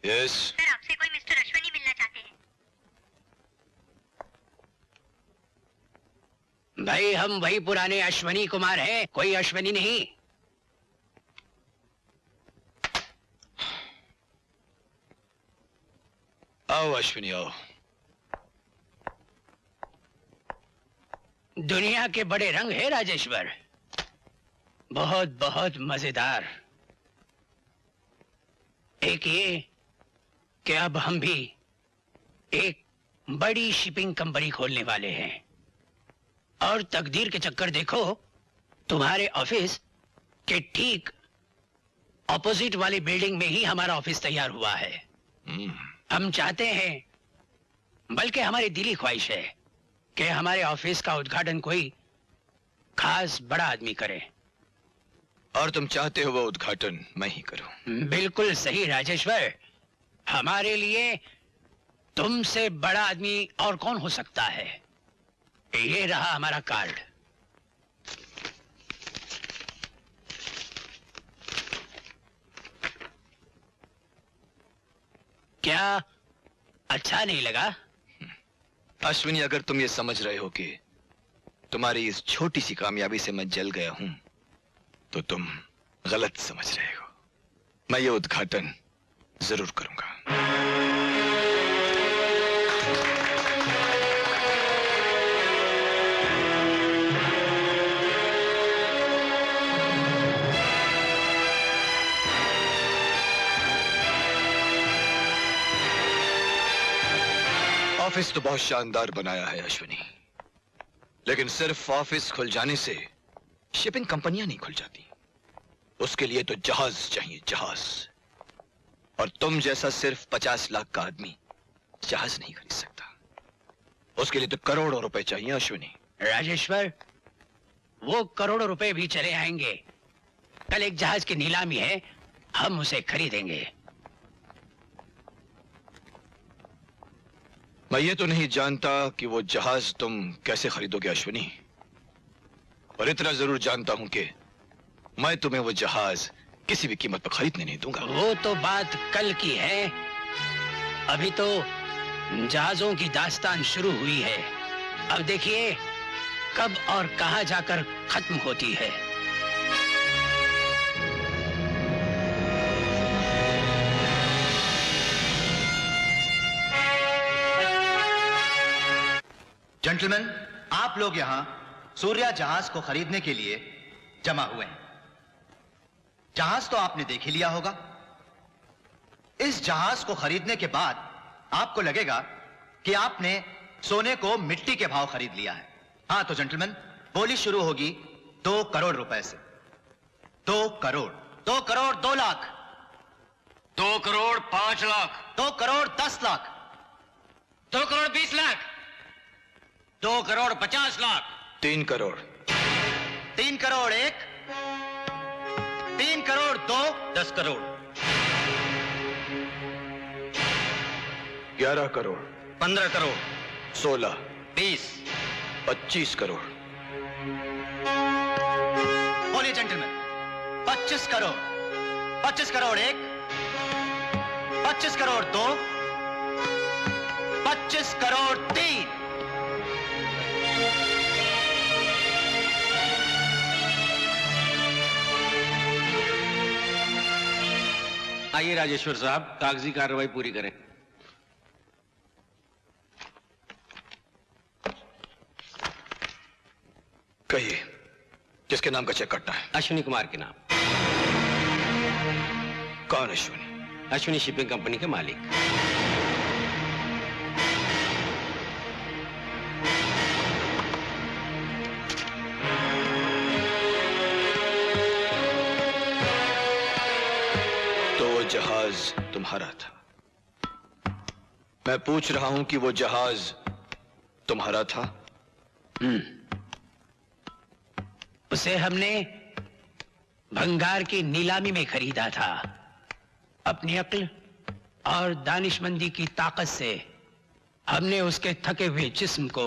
Yes sir, आपसे कोई mister Ashwini मिलना चाहते हैं। भाई हम वही पुराने अश्विनी कुमार हैं, कोई अश्विनी नहीं। आओ अश्विनी आओ। दुनिया के बड़े रंग है राजेश्वर, बहुत बहुत मजेदार। एक ये कि अब हम भी एक बड़ी शिपिंग कंपनी खोलने वाले हैं, और तकदीर के चक्कर देखो, तुम्हारे ऑफिस के ठीक ऑपोजिट वाली बिल्डिंग में ही हमारा ऑफिस तैयार हुआ है। हम चाहते हैं, बल्कि हमारी दिली ख्वाहिश है कि हमारे ऑफिस का उद्घाटन कोई खास बड़ा आदमी करे। और तुम चाहते हो वो उद्घाटन मैं ही करूं? बिल्कुल सही राजेश्वर, हमारे लिए तुमसे बड़ा आदमी और कौन हो सकता है। ये रहा हमारा कार्ड। क्या अच्छा नहीं लगा? अश्विनी, अगर तुम ये समझ रहे हो कि तुम्हारी इस छोटी सी कामयाबी से मैं जल गया हूं, तो तुम गलत समझ रहे हो। मैं ये उद्घाटन जरूर करूंगा। ऑफिस तो बहुत शानदार बनाया है अश्विनी, लेकिन सिर्फ ऑफिस खुल जाने से शिपिंग कंपनियां नहीं खुल जाती। उसके लिए तो जहाज चाहिए, जहाज। और तुम जैसा सिर्फ 50 लाख का आदमी जहाज नहीं खरीद सकता। उसके लिए तो करोड़ों रुपए चाहिए अश्विनी। राजेश्वर, वो करोड़ों रुपए भी चले आएंगे। कल एक जहाज की नीलामी है, हम उसे खरीदेंगे। मैं ये तो नहीं जानता कि वो जहाज तुम कैसे खरीदोगे अश्विनी, पर इतना जरूर जानता हूं कि मैं तुम्हें वो जहाज किसी भी कीमत पर खरीदने नहीं दूंगा। वो तो बात कल की है, अभी तो जहाजों की दास्तान शुरू हुई है। अब देखिए कब और कहां जाकर खत्म होती है। जेंटलमैन, आप लोग यहां सूर्या जहाज को खरीदने के लिए जमा हुए हैं। जहाज तो आपने देख ही लिया होगा। इस जहाज को खरीदने के बाद आपको लगेगा कि आपने सोने को मिट्टी के भाव खरीद लिया है। हां तो जेंटलमैन, बोली शुरू होगी 2 करोड़ रुपए से। 2 करोड़, 2 करोड़ 2 लाख, 2 करोड़ 5 लाख, 2 करोड़ 10 लाख, 2 करोड़ 20 लाख, 2 करोड़ 50 लाख, 3 करोड़, 3 करोड़ 1, 3 करोड़ 2, 10 करोड़, 11 करोड़, 15 करोड़, 16, 20, 25 करोड़। बोलिए जेंटलमैन, 25 करोड़, 25 करोड़ 1, 25 करोड़ 2, 25 करोड़ 3। आइए राजेश्वर साहब, कागजी कार्रवाई पूरी करें। कहिए, किसके नाम का चेक कटना है? अश्विनी कुमार के नाम। कौन अश्विनी? अश्विनी शिपिंग कंपनी के मालिक। तो वो जहाज तुम्हारा था? मैं पूछ रहा हूं कि वो जहाज तुम्हारा था? उसे हमने भंगार की नीलामी में खरीदा था। अपनी अक्ल और दानिशमंदी की ताकत से हमने उसके थके हुए जिस्म को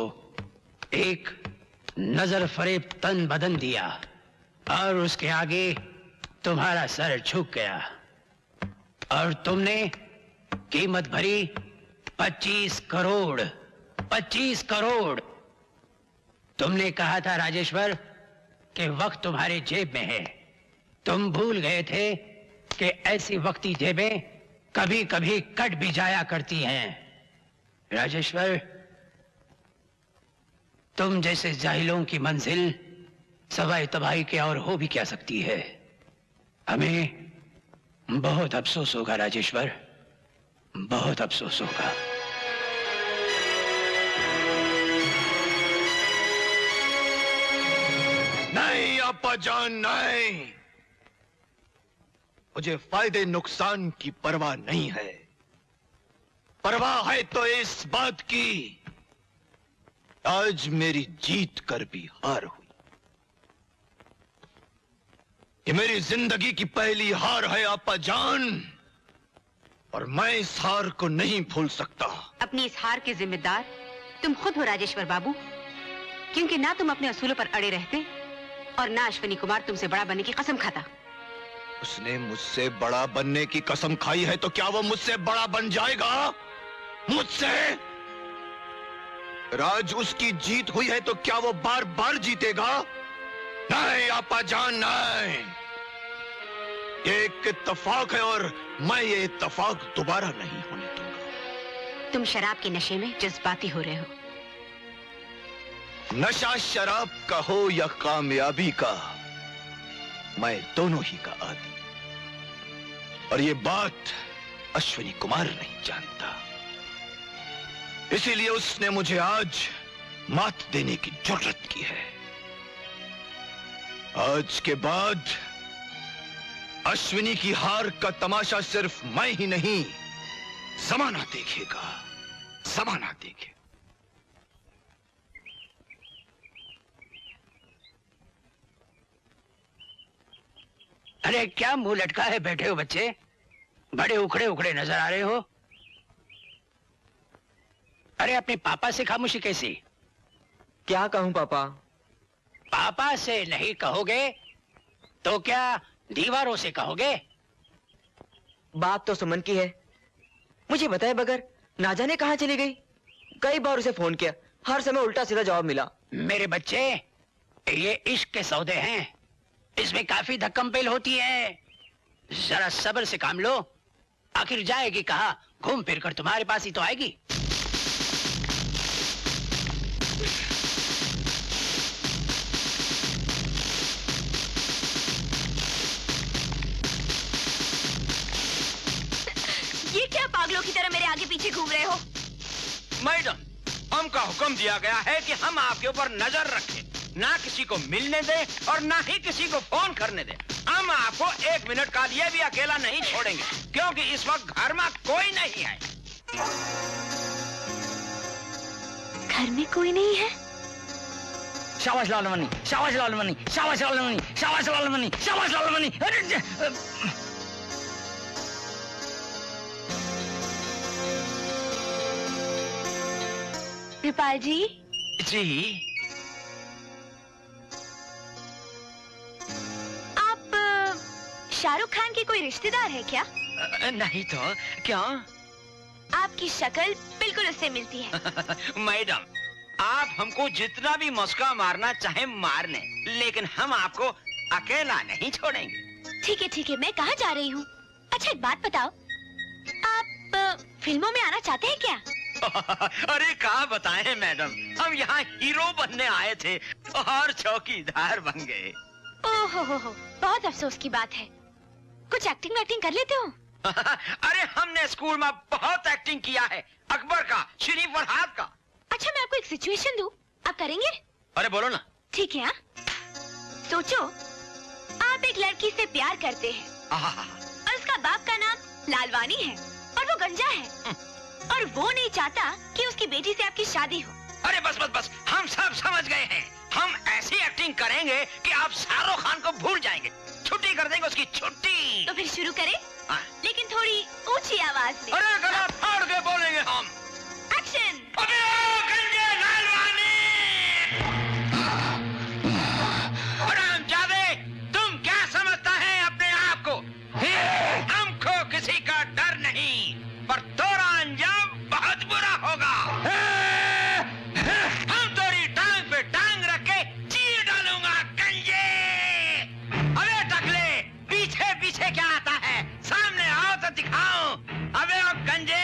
एक नजर फरेब तन बदन दिया, और उसके आगे तुम्हारा सर झुक गया, और तुमने कीमत भरी 25 करोड़। 25 करोड़। तुमने कहा था राजेश्वर कि वक्त तुम्हारे जेब में है। तुम भूल गए थे कि ऐसी वक्ती जेबें कभी कभी कट भी जाया करती हैं। राजेश्वर, तुम जैसे जाहिलों की मंजिल सवाए तबाही के और हो भी क्या सकती है। हमें बहुत अफसोस होगा राजेश्वर, बहुत अफसोस होगा। नहीं अब्बा जान, नहीं। मुझे फायदे नुकसान की परवाह नहीं है। परवाह है तो इस बात की, आज मेरी जीत कर भी हार हुई। ये मेरी जिंदगी की पहली हार है अब्बा जान, और मैं इस हार को नहीं भूल सकता। अपनी इस हार के जिम्मेदार तुम खुद हो राजेश्वर बाबू, क्योंकि ना तुम अपने असूलों पर अड़े रहते और ना अश्विनी कुमार तुमसे बड़ा बनने की कसम खाता। उसने मुझसे बड़ा बनने की कसम खाई है तो क्या वो मुझसे बड़ा बन जाएगा? मुझसे? राज उसकी जीत हुई है तो क्या वो बार बार जीतेगा? नहीं आपा जान, नहीं। ये एक इत्तेफाक है और मैं ये इत्तेफाक दोबारा नहीं होने दूंगा। तुम शराब के नशे में जज्बाती हो रहे हो। नशा शराब का हो या कामयाबी का, मैं दोनों ही का आदी। और ये बात अश्विनी कुमार नहीं जानता, इसीलिए उसने मुझे आज मात देने की जरूरत की है। आज के बाद अश्विनी की हार का तमाशा सिर्फ मैं ही नहीं, जमाना देखेगा, जमाना देखेगा। अरे क्या मुंह लटका है बैठे हो बच्चे? बड़े उखड़े उखड़े नजर आ रहे हो। अरे अपने पापा से खामोशी कैसी? क्या कहूं पापा? पापा से नहीं कहोगे तो क्या दीवारों से कहोगे? बात तो सुमन की है, मुझे बताए बगैर ना जाने कहां चली गई। कई बार उसे फोन किया, हर समय उल्टा सीधा जवाब मिला। मेरे बच्चे, ये इश्क के सौदे हैं, इसमें काफी धक्कम-पेल होती है। जरा सब्र से काम लो, आखिर जाएगी कहां? घूम फिर कर तुम्हारे पास ही तो आएगी। ये क्या पागलों की तरह मेरे आगे पीछे घूम रहे हो? मैडम, हमका हुक्म दिया गया है कि हम आपके ऊपर नजर रखें, ना किसी को मिलने दें और ना ही किसी को फोन करने दें। हम आपको 1 मिनट का लिए भी अकेला नहीं छोड़ेंगे, क्योंकि इस वक्त घर में कोई नहीं है। घर में कोई नहीं है? शाबाश लालमनी, शाबाश लालमनी, शाबाश लालमनी, शाबाश लालमनी, शाबाश लालमनी। कृपाल जी, जी, आप शाहरुख खान के कोई रिश्तेदार है क्या? नहीं तो क्या? आपकी शक्ल बिल्कुल उससे मिलती है। मैडम, आप हमको जितना भी मस्का मारना चाहे मार लें, लेकिन हम आपको अकेला नहीं छोड़ेंगे। ठीक है, मैं कहाँ जा रही हूँ? अच्छा एक बात बताओ, आप फिल्मों में आना चाहते हैं क्या? अरे कहाँ बताएं मैडम, हम यहाँ हीरो बनने आए थे और चौकीदार बन गए। ओहो, बहुत अफसोस की बात है। कुछ एक्टिंग कर लेते हो? अरे हमने स्कूल में बहुत एक्टिंग किया है, अकबर का, श्री फरहाद का। अच्छा मैं आपको एक सिचुएशन दूं, आप करेंगे? अरे बोलो ना। ठीक है। सोचो आप एक लड़की से प्यार करते हैं और उसका बाप का नाम लालवानी है और वो गंजा है और वो नहीं चाहता कि उसकी बेटी से आपकी शादी हो। अरे बस, हम सब समझ गए हैं। हम ऐसी एक्टिंग करेंगे कि आप शाहरुख खान को भूल जाएंगे, छुट्टी कर देंगे उसकी छुट्टी। तो फिर शुरू करें? हाँ। लेकिन थोड़ी ऊंची आवाज में। अरे गला फाड़ के बोलेंगे हम। एक्शन। अबे गंजे लालवानी! हरामजादे, तुम क्या समझता है अपने आप को? हमको किसी का डर नहीं, पर तोरा अंजाम बहुत बुरा होगा। हम तोरी टांग पे टांग रख के चीर डालूंगा गंजे। अबे टकले, पीछे पीछे क्या आता है? सामने आओ तो दिखाओ। अबे अब गंजे,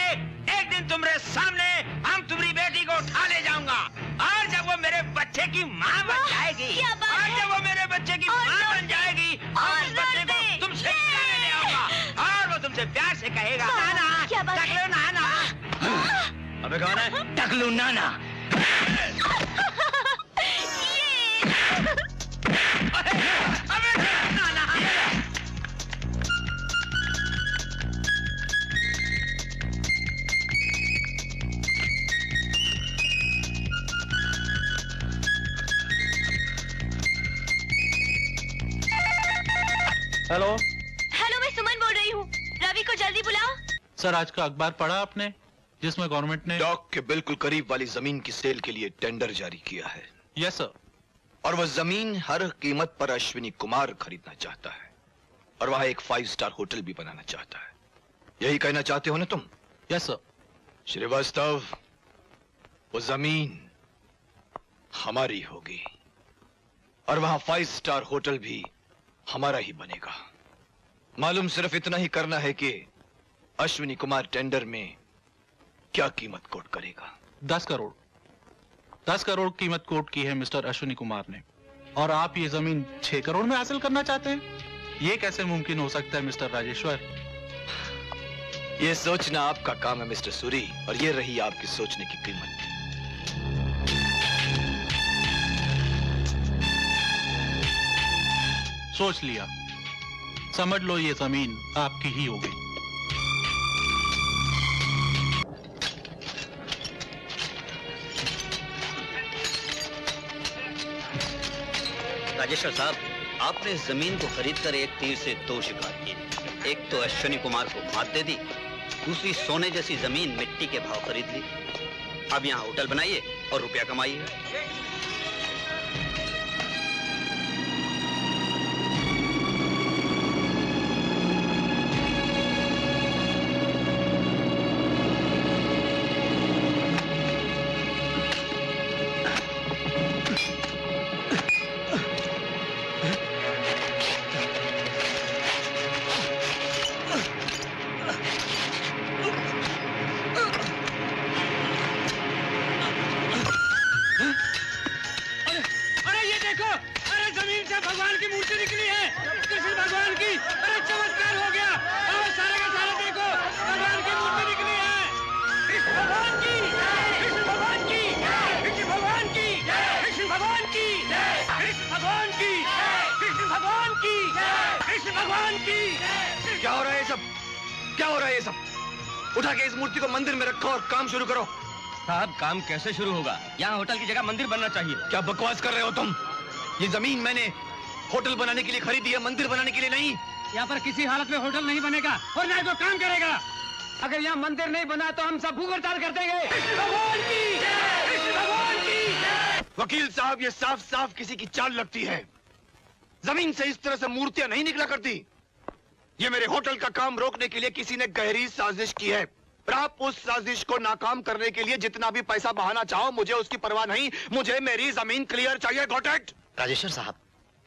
एक दिन तुम्हारे सामने हम तुम्हारी बेटी को उठा ले जाऊंगा, और जब वो मेरे बच्चे की माँ बन जाएगी, और जब वो मेरे बच्चे की माँ बन जाएगी, और उस बच्चे को तुमसे मिलाने ले आऊंगा, और वो तुमसे प्यार से कहेगा, नाना, टकलू नाना। अबे कौन है? टकलू नाना। अबे नाना। हेलो हेलो, मैं सुमन बोल रही हूँ। रवि को जल्दी बुलाओ। सर, आज का अखबार पढ़ा आपने जिसमें गवर्नमेंट ने डॉक के बिल्कुल करीब वाली जमीन की सेल के लिए टेंडर जारी किया है। Yes sir. और वह जमीन हर कीमत पर अश्विनी कुमार खरीदना चाहता है, और वहां एक 5 स्टार होटल भी बनाना चाहता है। यही कहना चाहते हो ना तुम? Yes sir. श्रीवास्तव, वो जमीन हमारी होगी, और वहां 5 स्टार होटल भी हमारा ही बनेगा। मालूम सिर्फ इतना ही करना है कि अश्विनी कुमार टेंडर में क्या कीमत कोट करेगा। 10 करोड़। 10 करोड़ कीमत कोट की है मिस्टर अश्विनी कुमार ने, और आप ये जमीन 6 करोड़ में हासिल करना चाहते हैं? ये कैसे मुमकिन हो सकता है मिस्टर राजेश्वर? ये सोचना आपका काम है मिस्टर सूरी, और ये रही आपकी सोचने की कीमत। सोच लिया, समझ लो ये जमीन आपकी ही होगी। राजेश्वर साहब, आपने इस जमीन को खरीदकर एक तीर से 2 शिकार किए। एक तो अश्विनी कुमार को मात दे दी, दूसरी सोने जैसी जमीन मिट्टी के भाव खरीद ली। अब यहाँ होटल बनाइए और रुपया कमाइए। क्या हो रहा है ये सब? क्या हो रहा है ये सब? उठा के इस मूर्ति को मंदिर में रखो और काम शुरू करो। साहब, काम कैसे शुरू होगा? यहाँ होटल की जगह मंदिर बनना चाहिए। क्या बकवास कर रहे हो तुम? ये जमीन मैंने होटल बनाने के लिए खरीदी है, मंदिर बनाने के लिए नहीं। यहाँ पर किसी हालत में होटल नहीं बनेगा और ना कोई काम करेगा। अगर यहाँ मंदिर नहीं बना तो हम सब भूख हड़ताल कर देंगे। भगवान की जय, भगवान की जय। वकील साहब, ये साफ साफ किसी की चाल लगती है। जमीन से इस तरह से मूर्तियां नहीं निकला करती। ये मेरे होटल का काम रोकने के लिए किसी ने गहरी साजिश की है, और आप उस साजिश को नाकाम करने के लिए जितना भी पैसा बहाना चाहो, मुझे उसकी परवाह नहीं। मुझे मेरी जमीन क्लियर चाहिए। Got it? राजेश्वर साहब,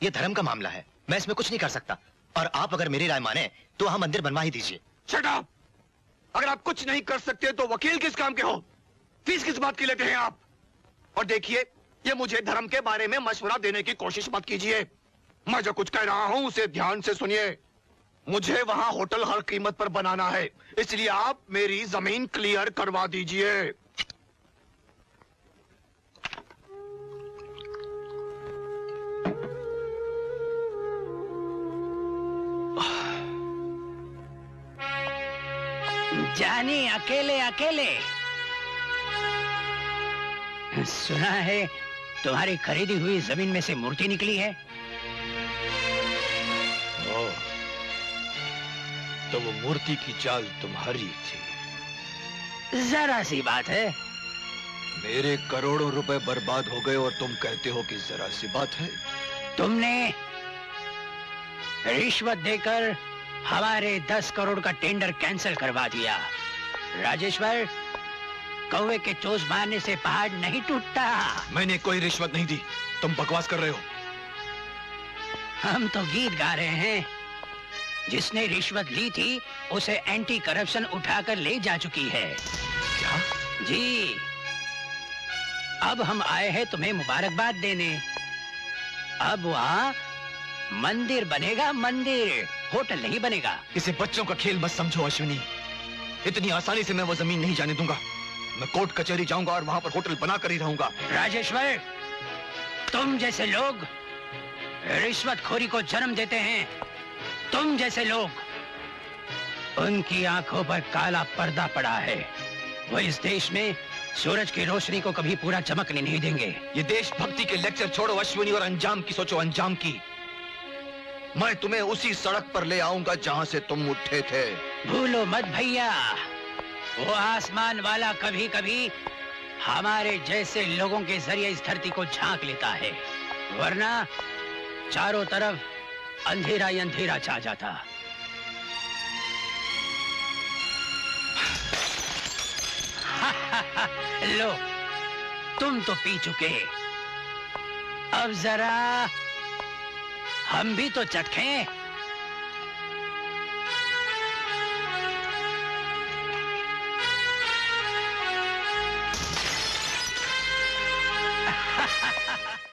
ये धर्म का मामला है, मैं इसमें कुछ नहीं कर सकता, और आप अगर मेरी राय माने तो वहां मंदिर बनवा ही दीजिए। Shut up! अगर आप कुछ नहीं कर सकते तो वकील किस काम के हो? फीस किस बात की लेते हैं आप? और देखिए, ये मुझे धर्म के बारे में मशवरा देने की कोशिश मत कीजिए। मैं जो कुछ कह रहा हूं उसे ध्यान से सुनिए। मुझे वहां होटल हर कीमत पर बनाना है, इसलिए आप मेरी जमीन क्लियर करवा दीजिए। जानी अकेले अकेले। सुना है तुम्हारी खरीदी हुई जमीन में से मूर्ति निकली है। तो वो मूर्ति की चाल तुम्हारी थी। जरा सी बात है। मेरे करोड़ों रुपए बर्बाद हो गए और तुम कहते हो कि जरा सी बात है। तुमने रिश्वत देकर हमारे 10 करोड़ का टेंडर कैंसिल करवा दिया। राजेश्वर, कौवे के चोंच मारने से पहाड़ नहीं टूटता। मैंने कोई रिश्वत नहीं दी, तुम बकवास कर रहे हो। हम तो गीत गा रहे हैं। जिसने रिश्वत ली थी उसे एंटी करप्शन उठाकर ले जा चुकी है। क्या? जी, अब हम आए हैं तुम्हें मुबारकबाद देने। अब वहाँ मंदिर बनेगा, मंदिर, होटल नहीं बनेगा। इसे बच्चों का खेल मत समझो अश्विनी। इतनी आसानी से मैं वो जमीन नहीं जाने दूंगा। मैं कोर्ट कचहरी जाऊंगा और वहां पर होटल बना कर ही रहूंगा। राजेश्वर, तुम जैसे लोग रिश्वतखोरी को जन्म देते हैं। तुम जैसे लोग, उनकी आंखों पर काला पर्दा पड़ा है। वो इस देश में सूरज की रोशनी को कभी पूरा चमकने नहीं देंगे। ये देशभक्ति के लेक्चर छोड़ो अश्विनी और अंजाम की सोचो, अंजाम की। मैं तुम्हें उसी सड़क पर ले आऊंगा जहां से तुम उठे थे। भूलो मत भैया, वो आसमान वाला कभी कभी हमारे जैसे लोगों के जरिए इस धरती को झांक लेता है, वरना चारों तरफ अंधेरा ही अंधेरा छा जाता। लो, तुम तो पी चुके, अब जरा हम भी तो चखें।